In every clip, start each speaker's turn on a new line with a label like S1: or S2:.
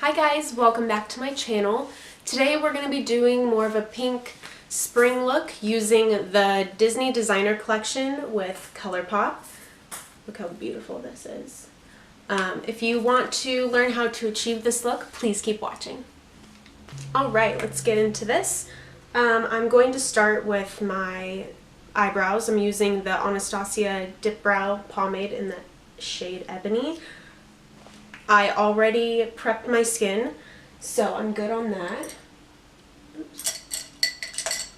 S1: Hi guys, welcome back to my channel. Today we're going to be doing more of a pink spring look using the Disney Designer Collection with Colourpop. Look how beautiful this is. If you want to learn how to achieve this look, please keep watching. Alright, let's get into this. I'm going to start with my eyebrows. I'm using the Anastasia Dip Brow Pomade in the shade Ebony. I already prepped my skin, so I'm good on that. Oops.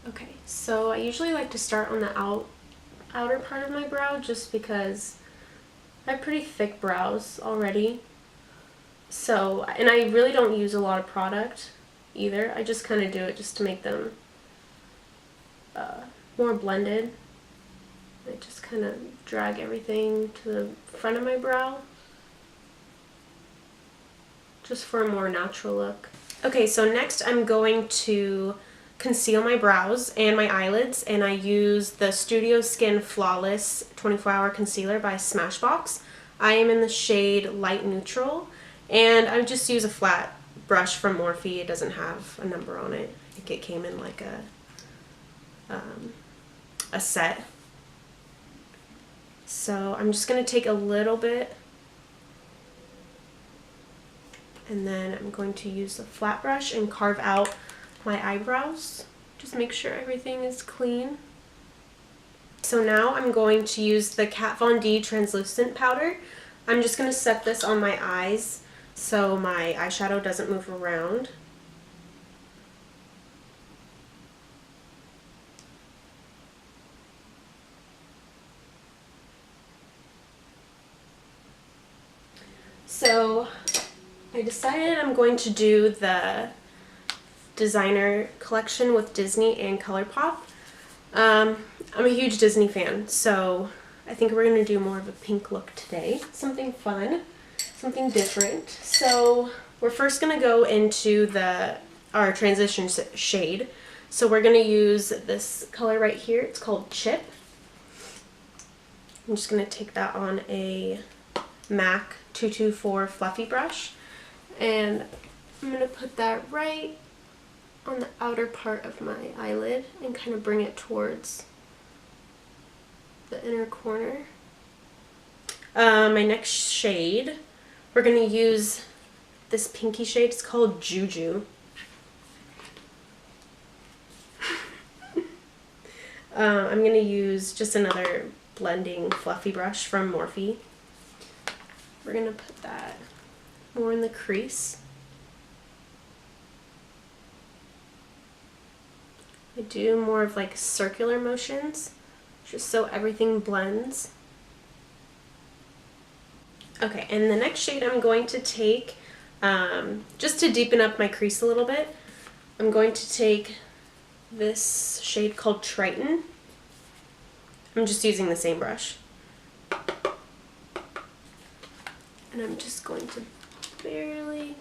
S1: Okay, so I usually like to start on the outer part of my brow just because I have pretty thick brows already. So, and I really don't use a lot of product either. I just kind of do it just to make them more blended. I just kind of drag everything to the front of my brow, just for a more natural look. Okay, so next I'm going to conceal my brows and my eyelids, and I use the Studio Skin Flawless 24-Hour Concealer by Smashbox. I am in the shade Light Neutral, and I just use a flat brush from Morphe. It doesn't have a number on it. I think it came in like a set. So I'm just going to take a little bit, and then I'm going to use a flat brush and carve out my eyebrows. Just make sure everything is clean. So now I'm going to use the Kat Von D translucent powder. I'm just going to set this on my eyes so my eyeshadow doesn't move around. So I decided I'm going to do the designer collection with Disney and Colourpop. I'm a huge Disney fan, so I think we're going to do more of a pink look today. Something fun, something different. So we're first going to go into our transition shade. So we're going to use this color right here. It's called Chip. I'm just going to take that on a MAC 224 fluffy brush, and I'm going to put that right on the outer part of my eyelid and kind of bring it towards the inner corner. My next shade, we're going to use this pinky shade. It's called Juju. I'm going to use just another blending fluffy brush from Morphe. We're going to put that more in the crease. I do more of like circular motions, just so everything blends. Okay, and the next shade I'm going to take, just to deepen up my crease a little bit, I'm going to take this shade called Triton. I'm just using the same brush. And I'm just going to barely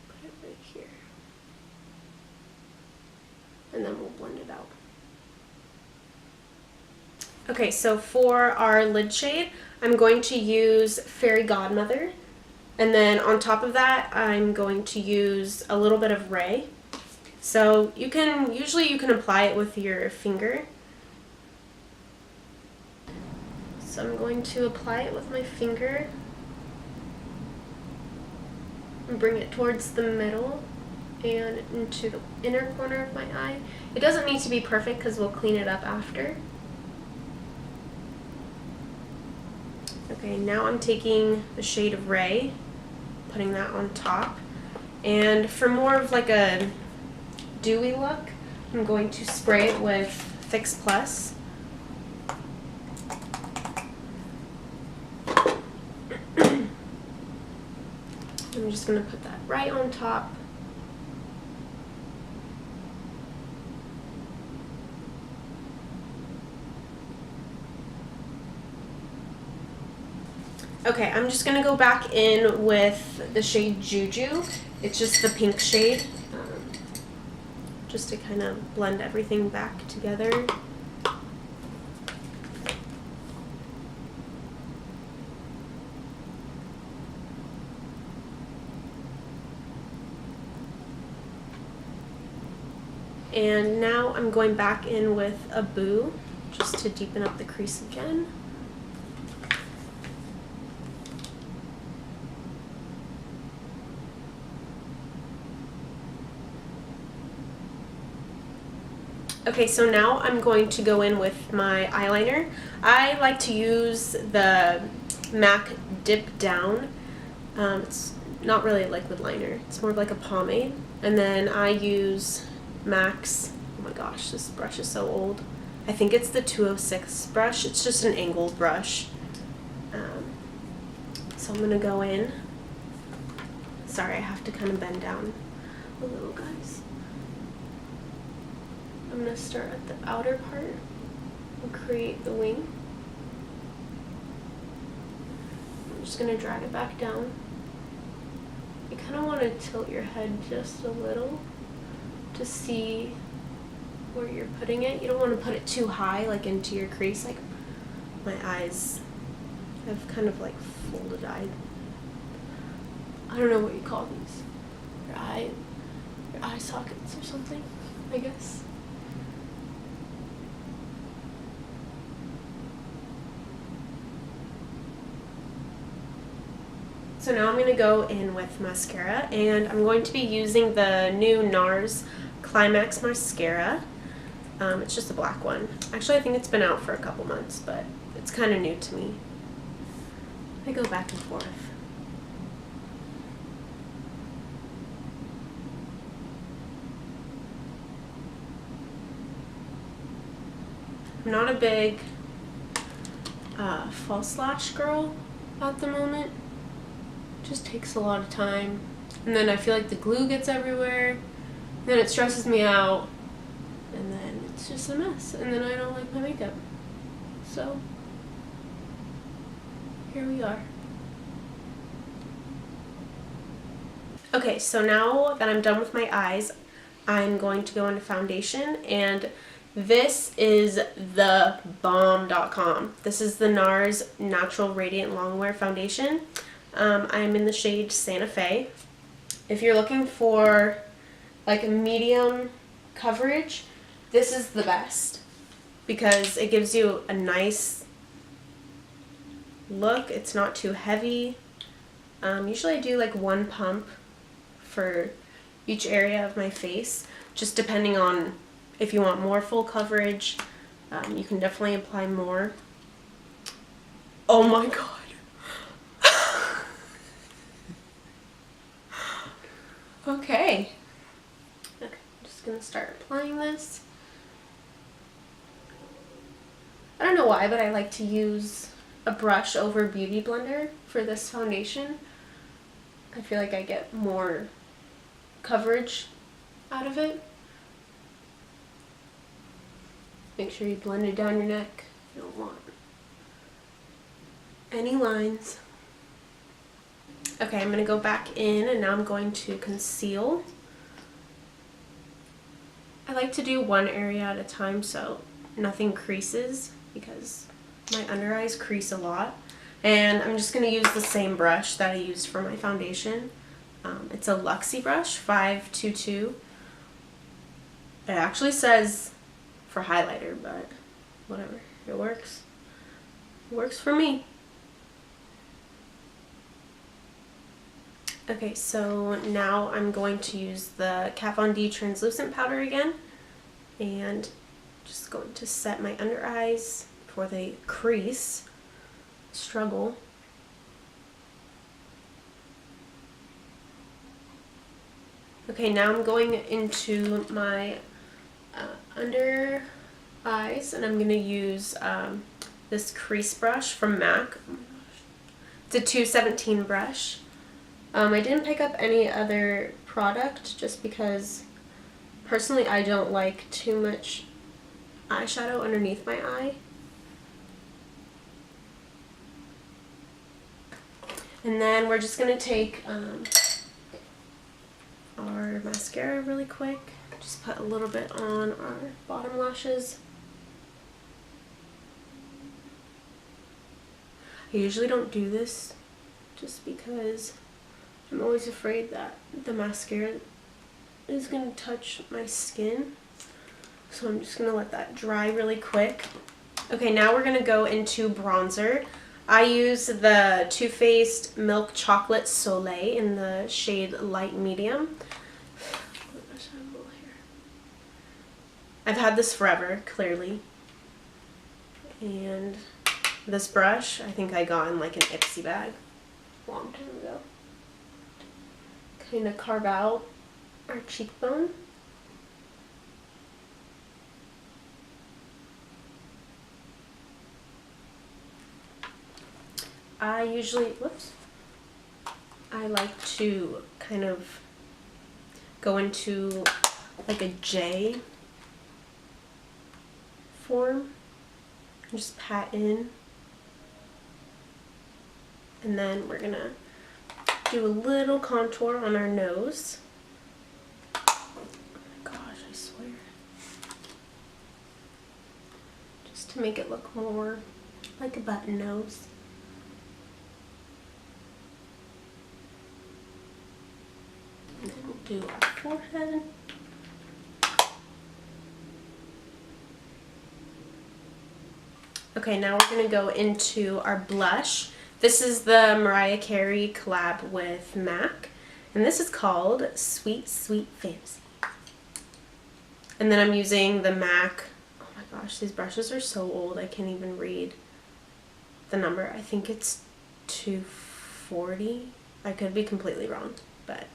S1: put it right here. And then we'll blend it out. Okay, so for our lid shade, I'm going to use Fairy Godmother. And then on top of that, I'm going to use a little bit of Ray. So usually you can apply it with your finger. So I'm going to apply it with my finger and bring it towards the middle and into the inner corner of my eye. It doesn't need to be perfect because we'll clean it up after. Okay, now I'm taking the shade of Ray, putting that on top. And for more of like a dewy look, I'm going to spray it with Fix Plus. I'm just going to put that right on top. Okay, I'm just going to go back in with the shade Juju. It's just the pink shade, just to kind of blend everything back together. And now I'm going back in with a Boo just to deepen up the crease again. Okay, so now I'm going to go in with my eyeliner. I like to use the MAC Dip Down. It's not really a liquid liner. It's more of like a pomade. And then I use MAC's, oh my gosh, this brush is so old. I think it's the 206 brush. It's just an angled brush. So I'm going to go in. Sorry, I have to kind of bend down a little, guys. I'm going to start at the outer part and create the wing. I'm just going to drag it back down. You kind of want to tilt your head just a little to see where you're putting it. You don't want to put it too high, like into your crease. Like my eyes have kind of like folded eye. I don't know what you call these. Your eye sockets or something, I guess. So now I'm going to go in with mascara, and I'm going to be using the new NARS Climax Mascara. It's just a black one. Actually, I think it's been out for a couple months, but it's kind of new to me. I go back and forth. I'm not a big false lash girl at the moment. Just takes a lot of time, and then I feel like the glue gets everywhere, then it stresses me out, and then it's just a mess, and then I don't like my makeup. So here we are. Okay, so now that I'm done with my eyes, I'm going to go into foundation, and this is the bomb.com. This is the NARS Natural Radiant Longwear Foundation. I'm in the shade Santa Fe. If you're looking for like a medium coverage, this is the best because it gives you a nice look. It's not too heavy. Usually I do like one pump for each area of my face, just depending on if you want more full coverage. You can definitely apply more. Oh my god. Okay, I'm just going to start applying this. I don't know why, but I like to use a brush over Beauty Blender for this foundation. I feel like I get more coverage out of it. Make sure you blend it down your neck. You don't want any lines. Okay, I'm going to go back in, and now I'm going to conceal. I like to do one area at a time so nothing creases because my under eyes crease a lot. And I'm just going to use the same brush that I used for my foundation. It's a Luxie brush, 522. It actually says for highlighter, but whatever. It works. It works for me. Okay, so now I'm going to use the Kat Von D translucent powder again, and just going to set my under eyes before they crease, struggle. Okay, now I'm going into my under eyes, and I'm going to use this crease brush from MAC. It's a 217 brush. I didn't pick up any other product just because personally I don't like too much eyeshadow underneath my eye. And then we're just going to take our mascara really quick. Just put a little bit on our bottom lashes. I usually don't do this just because I'm always afraid that the mascara is going to touch my skin. So I'm just going to let that dry really quick. Okay, now we're going to go into bronzer. I use the Too Faced Milk Chocolate Soleil in the shade Light Medium. I've had this forever, clearly. And this brush, I think I got in like an Ipsy bag a long time ago. Kind of carve out our cheekbone. I usually, I like to kind of go into like a J form and just pat in. And then we're gonna do a little contour on our nose. Oh my gosh, I swear. Just to make it look more like a button nose. And then we'll do our forehead. Okay, now we're going to go into our blush. This is the Mariah Carey collab with MAC, and this is called Sweet Sweet Fantasy. And then I'm using the MAC, oh my gosh, these brushes are so old, I can't even read the number. I think it's 240. I could be completely wrong, but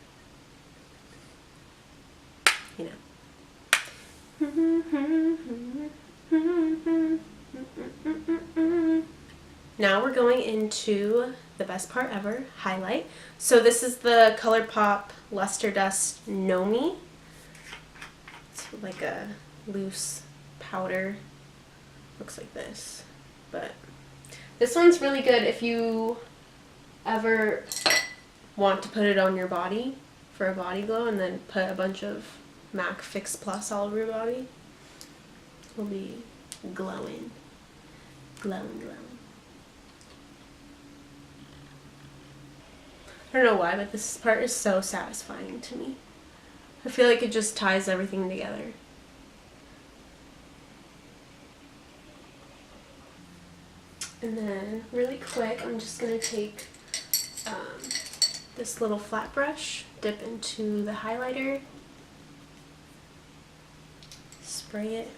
S1: you know. Now we're going into the best part ever, highlight. So this is the Colourpop Luster Dust Know Me. It's like a loose powder. Looks like this. But this one's really good if you ever want to put it on your body for a body glow and then put a bunch of MAC Fix Plus all over your body. It'll be glowing. Glowing, glowing. I don't know why, but this part is so satisfying to me. I feel like it just ties everything together. And then, really quick, I'm just going to take this little flat brush, dip into the highlighter, spray it.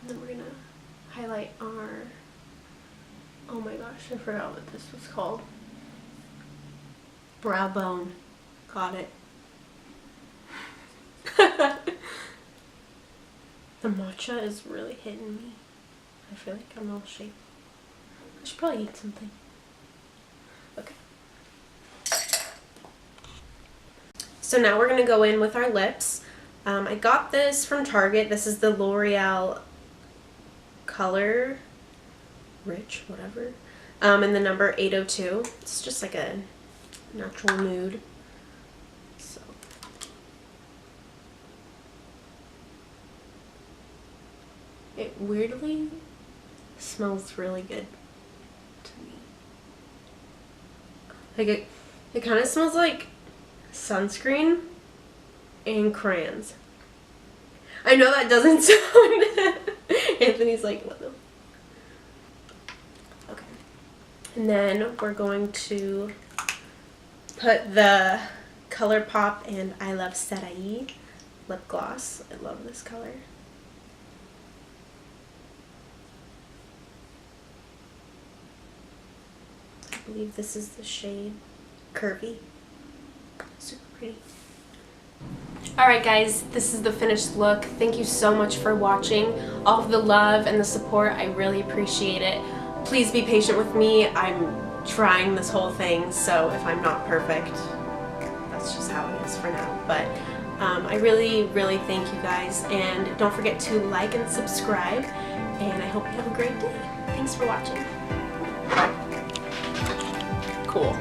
S1: And then we're going to highlight our, oh my gosh, I forgot what this was called. Brow bone. Got it. The matcha is really hitting me. I feel like I'm all shaky. I should probably eat something. Okay. So now we're going to go in with our lips. I got this from Target. This is the L'Oreal Color Rich, whatever. And the number 802. It's just like a natural nude. So it weirdly smells really good to me. Like it kind of smells like sunscreen and crayons. I know that doesn't sound Anthony's like, what the? Okay. And then we're going to put the Colourpop and I Love Sarai lip gloss. I love this color. I believe this is the shade Curvy. Super pretty. Alright guys, this is the finished look. Thank you so much for watching. All of the love and the support, I really appreciate it. Please be patient with me. I'm trying this whole thing, so if I'm not perfect, that's just how it is for now. But I really, really thank you guys, and don't forget to like and subscribe, and I hope you have a great day. Thanks for watching. Cool.